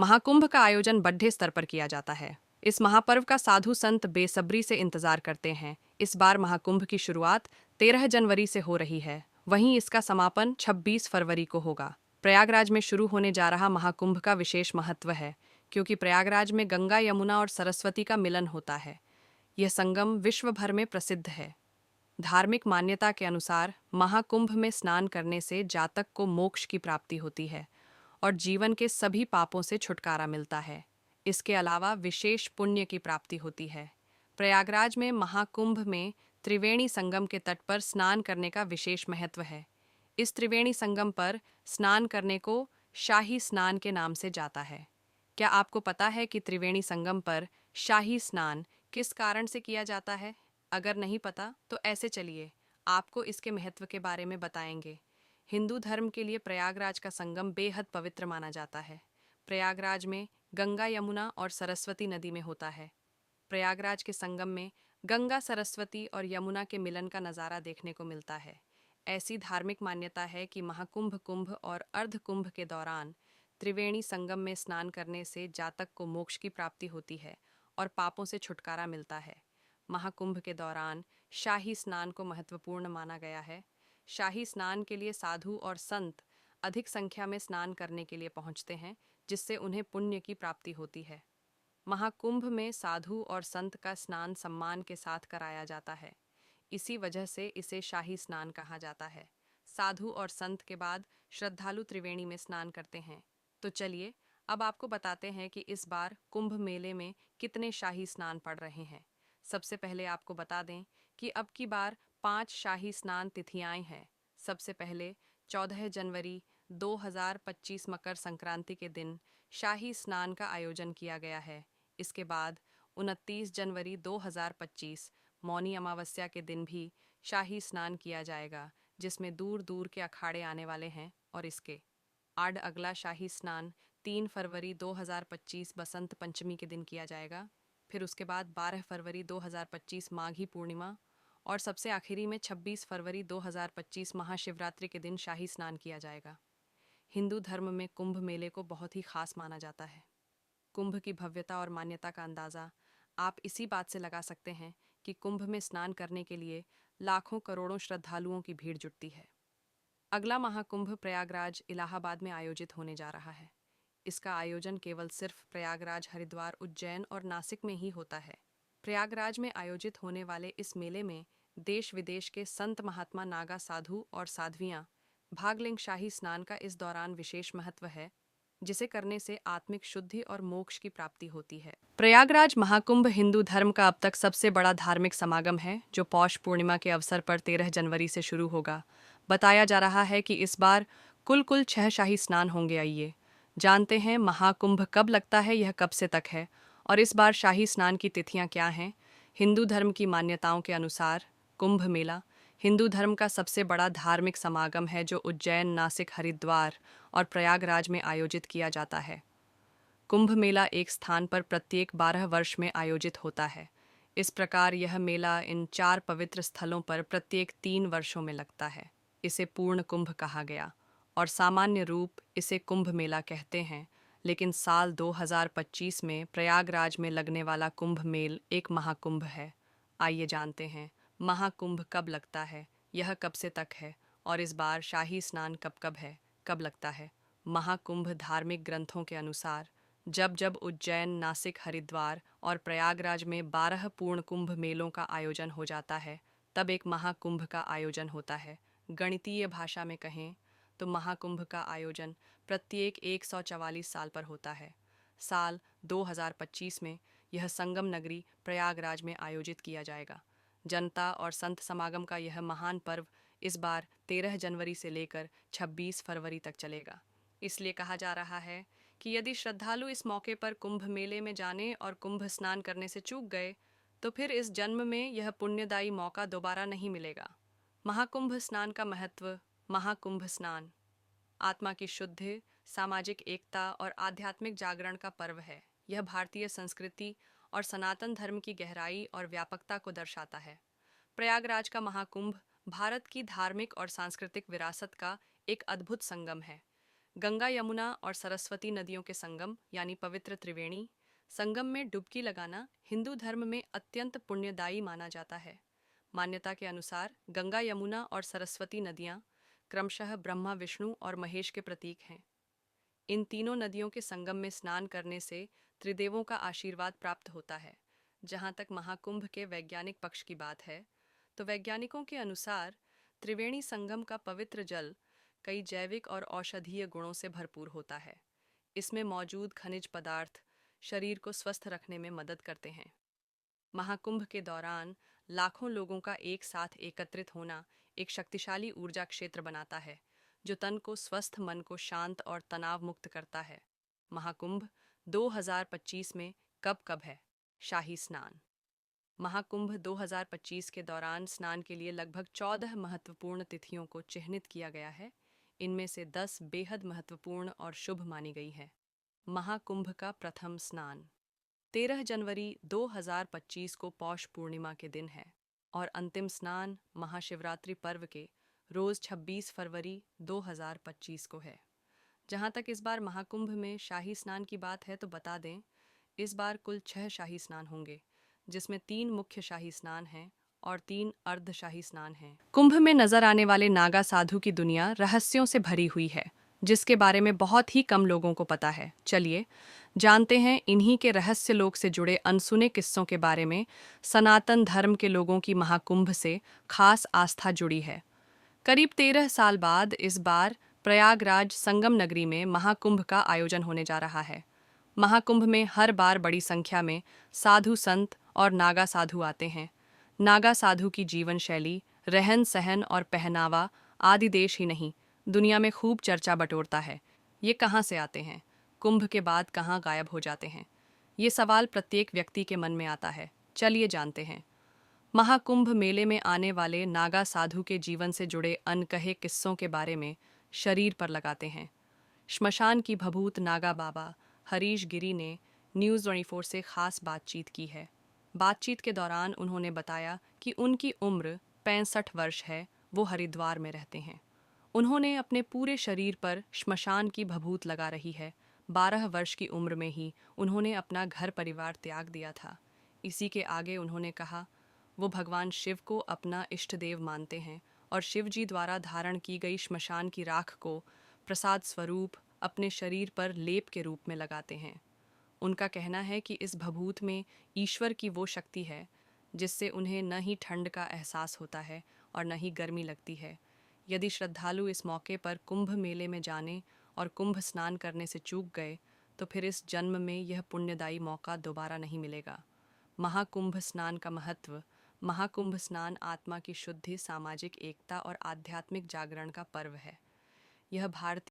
महाकुंभ का आयोजन बड़े स्तर पर किया जाता है। इस महापर्व का साधु संत बेसब्री से इंतजार करते हैं। इस बार महाकुंभ की शुरुआत 13 जनवरी से हो रही है, वहीं इसका समापन 26 फरवरी को होगा। प्रयागराज में शुरू होने जा रहा महाकुंभ का विशेष महत्व है, क्योंकि प्रयागराज में गंगा, यमुना और सरस्वती का मिलन होता है। यह संगम विश्व भर में प्रसिद्ध है। धार्मिक मान्यता के अनुसार महाकुंभ में स्नान करने से जातक को मोक्ष की प्राप्ति होती है और जीवन के सभी पापों से छुटकारा मिलता है। इसके अलावा विशेष पुण्य की प्राप्ति होती है। प्रयागराज में महाकुंभ में त्रिवेणी संगम के तट पर स्नान करने का विशेष महत्व है। इस त्रिवेणी संगम पर स्नान करने को शाही स्नान के नाम से जाता है। क्या आपको पता है कि त्रिवेणी संगम पर शाही स्नान किस कारण से किया जाता है? अगर नहीं पता तो ऐसे चलिए आपको इसके महत्व के बारे में बताएंगे। हिंदू धर्म के लिए प्रयागराज का संगम बेहद पवित्र माना जाता है। प्रयागराज में गंगा, यमुना और सरस्वती नदी में होता है। प्रयागराज के संगम में गंगा, सरस्वती और यमुना के मिलन का नज़ारा देखने को मिलता है। ऐसी धार्मिक मान्यता है कि महाकुंभ, कुंभ और अर्धकुंभ के दौरान त्रिवेणी संगम में स्नान करने से जातक को मोक्ष की प्राप्ति होती है और पापों से छुटकारा मिलता है। महाकुंभ के दौरान शाही स्नान को महत्वपूर्ण माना गया है। शाही स्नान के लिए साधु और संत अधिक संख्या में स्नान करने के लिए पहुंचते हैं, जिससे उन्हें पुण्य की प्राप्ति होती है। महाकुंभ में साधु और संत का स्नान सम्मान के साथ कराया जाता है। इसी वजह से इसे शाही स्नान कहा जाता है। साधु और संत के बाद श्रद्धालु त्रिवेणी में स्नान करते हैं। तो चलिए अब आपको बताते हैं कि इस बार कुंभ मेले में कितने शाही स्नान पड़ रहे हैं। सबसे पहले आपको बता दें कि अब की बार 5 शाही स्नान तिथियां हैं। सबसे पहले 14 जनवरी 2025 मकर संक्रांति के दिन शाही स्नान का आयोजन किया गया है। इसके बाद 29 जनवरी 2025 मौनी अमावस्या के दिन भी शाही स्नान किया जाएगा, जिसमें दूर दूर के अखाड़े आने वाले हैं। और इसके आड अगला शाही स्नान 3 फरवरी 2025 बसंत पंचमी के दिन किया जाएगा। फिर उसके बाद 12 फरवरी 2025 माघी पूर्णिमा और सबसे आखिरी में 26 फरवरी 2025 महाशिवरात्रि के दिन शाही स्नान किया जाएगा। हिंदू धर्म में कुंभ मेले को बहुत ही खास माना जाता है। कुंभ की भव्यता और मान्यता का अंदाज़ा आप इसी बात से लगा सकते हैं कि कुंभ में स्नान करने के लिए लाखों करोड़ों श्रद्धालुओं की भीड़ जुटती है। अगला महाकुंभ प्रयागराज, इलाहाबाद में आयोजित होने जा रहा है। इसका आयोजन केवल सिर्फ प्रयागराज, हरिद्वार, उज्जैन और नासिक में ही होता है। प्रयागराज में आयोजित होने वाले इस मेले में देश विदेश के संत, महात्मा, नागा, साधु और साध्वियाँ भाग लेंगे। शाही स्नान का इस दौरान विशेष महत्व है, जिसे करने से आत्मिक शुद्धि और मोक्ष की प्राप्ति होती है। प्रयागराज महाकुंभ हिंदू धर्म का अब तक सबसे बड़ा धार्मिक समागम है, जो पौष पूर्णिमा के अवसर पर 13 जनवरी से शुरू होगा। बताया जा रहा है कि इस बार कुल 6 शाही स्नान होंगे। आइए जानते हैं महाकुंभ कब लगता है, यह कब से तक है और इस बार शाही स्नान की तिथियां क्या हैं। हिंदू धर्म की मान्यताओं के अनुसार कुंभ मेला हिंदू धर्म का सबसे बड़ा धार्मिक समागम है, जो उज्जैन, नासिक, हरिद्वार और प्रयागराज में आयोजित किया जाता है। कुंभ मेला एक स्थान पर प्रत्येक 12 वर्ष में आयोजित होता है। इस प्रकार यह मेला इन 4 पवित्र स्थलों पर प्रत्येक 3 वर्षों में लगता है। इसे पूर्ण कुंभ कहा गया और सामान्य रूप इसे कुंभ मेला कहते हैं, लेकिन साल 2025 में प्रयागराज में लगने वाला कुंभ मेल एक महाकुंभ है। आइए जानते हैं महाकुंभ कब लगता है, यह कब से तक है और इस बार शाही स्नान कब कब लगता है। महाकुंभ धार्मिक ग्रंथों के अनुसार जब उज्जैन, नासिक, हरिद्वार और प्रयागराज में 12 पूर्ण कुंभ मेलों का आयोजन हो जाता है, तब एक महाकुंभ का आयोजन होता है। गणितीय भाषा में कहें तो महाकुंभ का आयोजन प्रत्येक 144 साल पर होता है। साल 2025 में यह संगम नगरी प्रयागराज में आयोजित किया जाएगा। जनता और संत समागम का यह महान पर्व इस बार 13 जनवरी से लेकर 26 फरवरी तक चलेगा। इसलिए कहा जा रहा है कि यदि श्रद्धालु इस मौके पर कुंभ मेले में जाने और कुंभ स्नान करने से चूक गए, तो फिर इस जन्म में यह पुण्यदायी मौका दोबारा नहीं मिलेगा। महाकुंभ स्नान का महत्व। महाकुंभ स्नान आत्मा की शुद्धि, सामाजिक एकता और आध्यात्मिक जागरण का पर्व है। यह भारतीय संस्कृति और सनातन धर्म की गहराई और व्यापकता को दर्शाता है। प्रयागराज का महाकुंभ भारत की धार्मिक और सांस्कृतिक विरासत का एक अद्भुत संगम है, गंगा, यमुना और सरस्वती नदियों के संगम यानी पवित्र त्रिवेणी संगम में डुबकी लगाना हिंदू धर्म में अत्यंत पुण्यदायी माना जाता है। मान्यता के अनुसार गंगा, यमुना और सरस्वती नदियां क्रमशः ब्रह्मा, विष्णु और महेश के प्रतीक हैं। इन तीनों नदियों के संगम में स्नान करने से त्रिदेवों का आशीर्वाद प्राप्त होता है। जहाँ तक महाकुंभ के वैज्ञानिक पक्ष की बात है, तो वैज्ञानिकों के अनुसार त्रिवेणी संगम का पवित्र जल कई जैविक और औषधीय गुणों से भरपूर होता है। इसमें मौजूद खनिज पदार्थ शरीर को स्वस्थ रखने में मदद करते हैं। महाकुंभ के दौरान लाखों लोगों का एक साथ एकत्रित होना एक शक्तिशाली ऊर्जा क्षेत्र बनाता है, जो तन को स्वस्थ, मन को शांत और तनाव मुक्त करता है। महाकुंभ 2025 में कब कब है? शाही स्नान। महाकुंभ 2025 के दौरान स्नान के लिए लगभग 14 महत्वपूर्ण तिथियों को चिह्नित किया गया है। इनमें से 10 बेहद महत्वपूर्ण और शुभ मानी गई है। महाकुंभ का प्रथम स्नान 13 जनवरी 2025 को पौष पूर्णिमा के दिन है और अंतिम स्नान महाशिवरात्रि पर्व के रोज 26 फरवरी 2025 को है। जहाँ तक इस बार महाकुंभ में शाही स्नान की बात है, तो बता दें, इस बार कुल 6 शाही स्नान होंगे, जिसमें 3 मुख्य शाही स्नान हैं और 3 अर्ध शाही स्नान हैं। कुंभ में नजर आने वाले नागा साधु की दुनिया रहस्यों से भरी हुई है, जिसके बारे में बहुत ही कम लोगों को पता है। चलिए जानते हैं इन्हीं के रहस्य लोक से जुड़े अनसुने किस्सों के बारे में। सनातन धर्म के लोगों की महाकुंभ से खास आस्था जुड़ी है। करीब 13 साल बाद इस बार प्रयागराज संगम नगरी में महाकुंभ का आयोजन होने जा रहा है। महाकुंभ में हर बार बड़ी संख्या में साधु संत और नागा साधु आते हैं। नागा साधु की जीवन शैली, रहन सहन और पहनावा आदि देश ही नहीं, दुनिया में खूब चर्चा बटोरता है। ये कहाँ से आते हैं? कुंभ के बाद कहाँ गायब हो जाते हैं? ये सवाल प्रत्येक व्यक्ति के मन में आता है। चलिए जानते हैं। महाकुंभ मेले में आने वाले नागा साधु के जीवन से जुड़े अनकहे किस्सों के बारे में शरीर पर लगाते हैं। श्मशान की भभूत नागा बाबा हरीश गिरी ने न्यूज़ 24 से खास बातचीत की है। बातचीत के दौरान उन्होंने बताया कि उनकी उम्र 65 वर्ष है, वो हरिद्वार में रहते हैं। उन्होंने अपने पूरे शरीर पर श्मशान की भभूत लगा रही है। 12 वर्ष की उम्र में ही उन्होंने अपना घर परिवार त्याग दिया था। इसी के आगे उन्होंने कहा, वो भगवान शिव को अपना इष्ट देव मानते हैं और शिव जी द्वारा धारण की गई श्मशान की राख को प्रसाद स्वरूप अपने शरीर पर लेप के रूप में लगाते हैं। उनका कहना है कि इस भभूत में ईश्वर की वो शक्ति है जिससे उन्हें न ही ठंड का एहसास होता है और न ही गर्मी लगती है। यदि श्रद्धालु इस मौके पर कुंभ मेले में जाने और कुंभ स्नान करने से चूक गए, तो फिर इस जन्म में यह पुण्यदायी मौका दोबारा नहीं मिलेगा। महाकुंभ स्नान का महत्व। महाकुंभ स्नान आत्मा की शुद्धि, सामाजिक एकता और आध्यात्मिक जागरण का पर्व है। यह भारतीय